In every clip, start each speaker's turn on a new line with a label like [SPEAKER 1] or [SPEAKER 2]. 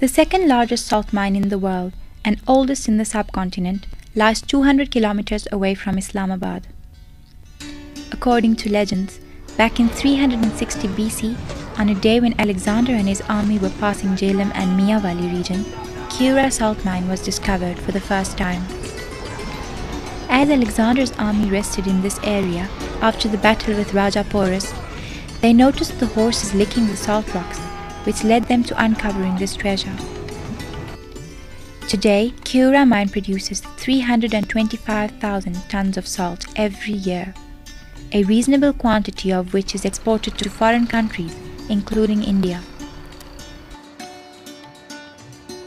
[SPEAKER 1] The second largest salt mine in the world and oldest in the subcontinent lies 200 kilometers away from Islamabad. According to legends, back in 360 BC, on a day when Alexander and his army were passing Jhelum and Mia Valley region, Khewra salt mine was discovered for the first time. As Alexander's army rested in this area after the battle with Raja Porus, they noticed the horses licking the salt rocks, which led them to uncovering this treasure. Today, Khewra mine produces 325,000 tons of salt every year, a reasonable quantity of which is exported to foreign countries, including India.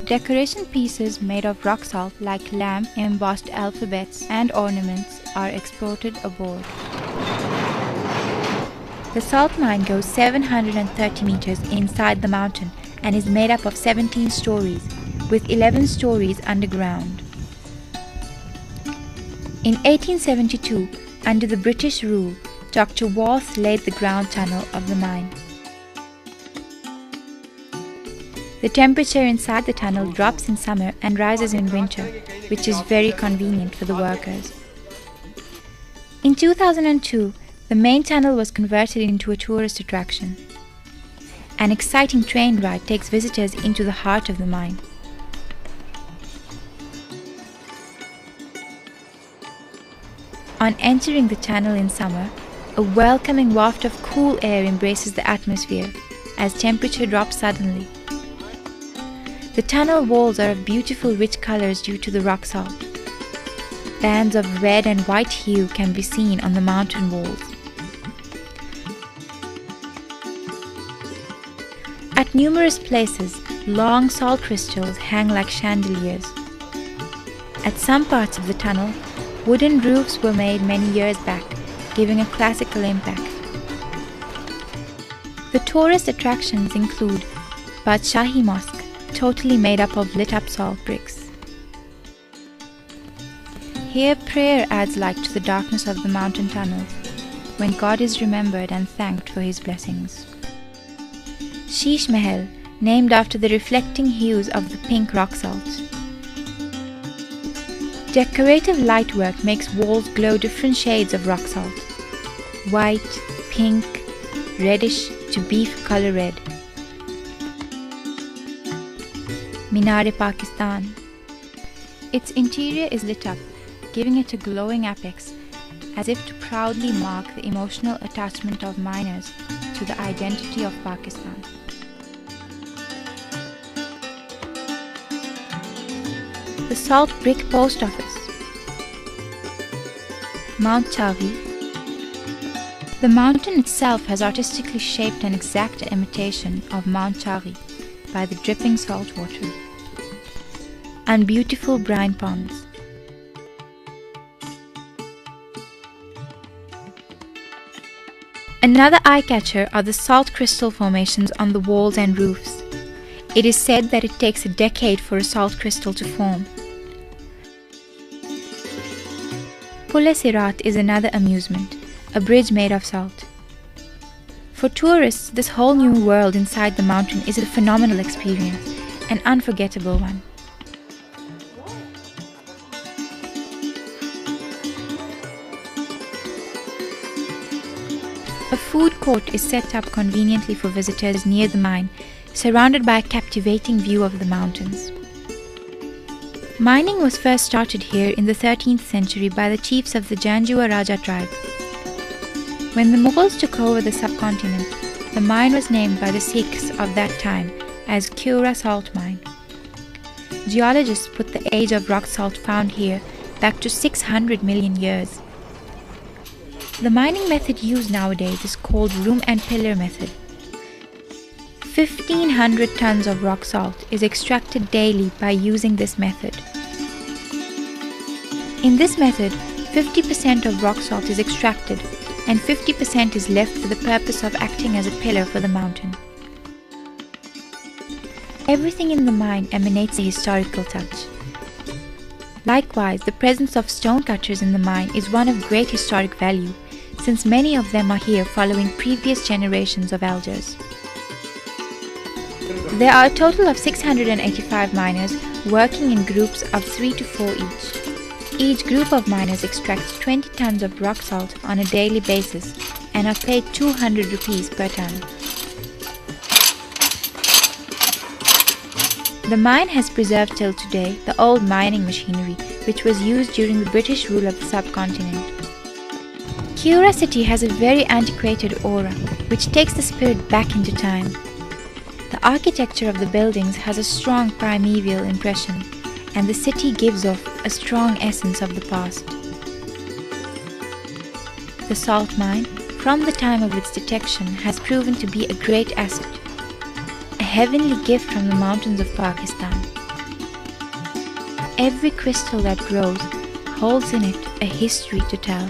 [SPEAKER 1] Decoration pieces made of rock salt like lamp, embossed alphabets and ornaments are exported abroad. The salt mine goes 730 meters inside the mountain and is made up of 17 stories, with 11 stories underground. In 1872, under the British rule, Dr. Worth laid the ground tunnel of the mine. The temperature inside the tunnel drops in summer and rises in winter, which is very convenient for the workers. In 2002, the main tunnel was converted into a tourist attraction. An exciting train ride takes visitors into the heart of the mine. On entering the tunnel in summer, a welcoming waft of cool air embraces the atmosphere as temperature drops suddenly. The tunnel walls are of beautiful rich colors due to the rock salt. Bands of red and white hue can be seen on the mountain walls. At numerous places, long salt crystals hang like chandeliers. At some parts of the tunnel, wooden roofs were made many years back, giving a classical impact. The tourist attractions include Badshahi Mosque, totally made up of lit-up salt bricks. Here prayer adds light to the darkness of the mountain tunnels, when God is remembered and thanked for his blessings. Sheesh Mahal, named after the reflecting hues of the pink rock salt. Decorative lightwork makes walls glow different shades of rock salt: white, pink, reddish to beef color red. Minar-e-Pakistan. Its interior is lit up, giving it a glowing apex, as if to proudly mark the emotional attachment of miners to the identity of Pakistan. The Salt Brick Post Office. Mount Chavi. The mountain itself has artistically shaped an exact imitation of Mount Chavi by the dripping salt water and beautiful brine ponds. Another eye-catcher are the salt crystal formations on the walls and roofs. It is said that it takes a decade for a salt crystal to form. Pul-e-Sirat is another amusement, a bridge made of salt. For tourists, this whole new world inside the mountain is a phenomenal experience, an unforgettable one. A food court is set up conveniently for visitors near the mine, surrounded by a captivating view of the mountains. Mining was first started here in the 13th century by the chiefs of the Janjua Raja tribe. When the Mughals took over the subcontinent, the mine was named by the Sikhs of that time as Khewra Salt Mine. Geologists put the age of rock salt found here back to 600 million years. The mining method used nowadays is called room and pillar method. 1,500 tons of rock salt is extracted daily by using this method. In this method, 50% of rock salt is extracted and 50% is left for the purpose of acting as a pillar for the mountain. Everything in the mine emanates a historical touch. Likewise, the presence of stonecutters in the mine is one of great historic value, since many of them are here following previous generations of elders. There are a total of 685 miners working in groups of 3 to 4 each. Each group of miners extracts 20 tons of rock salt on a daily basis and are paid 200 rupees per ton. The mine has preserved till today the old mining machinery which was used during the British rule of the subcontinent. Khewra city has a very antiquated aura which takes the spirit back into time. The architecture of the buildings has a strong primeval impression, and the city gives off a strong essence of the past. The salt mine, from the time of its detection, has proven to be a great asset, a heavenly gift from the mountains of Pakistan. Every crystal that grows holds in it a history to tell.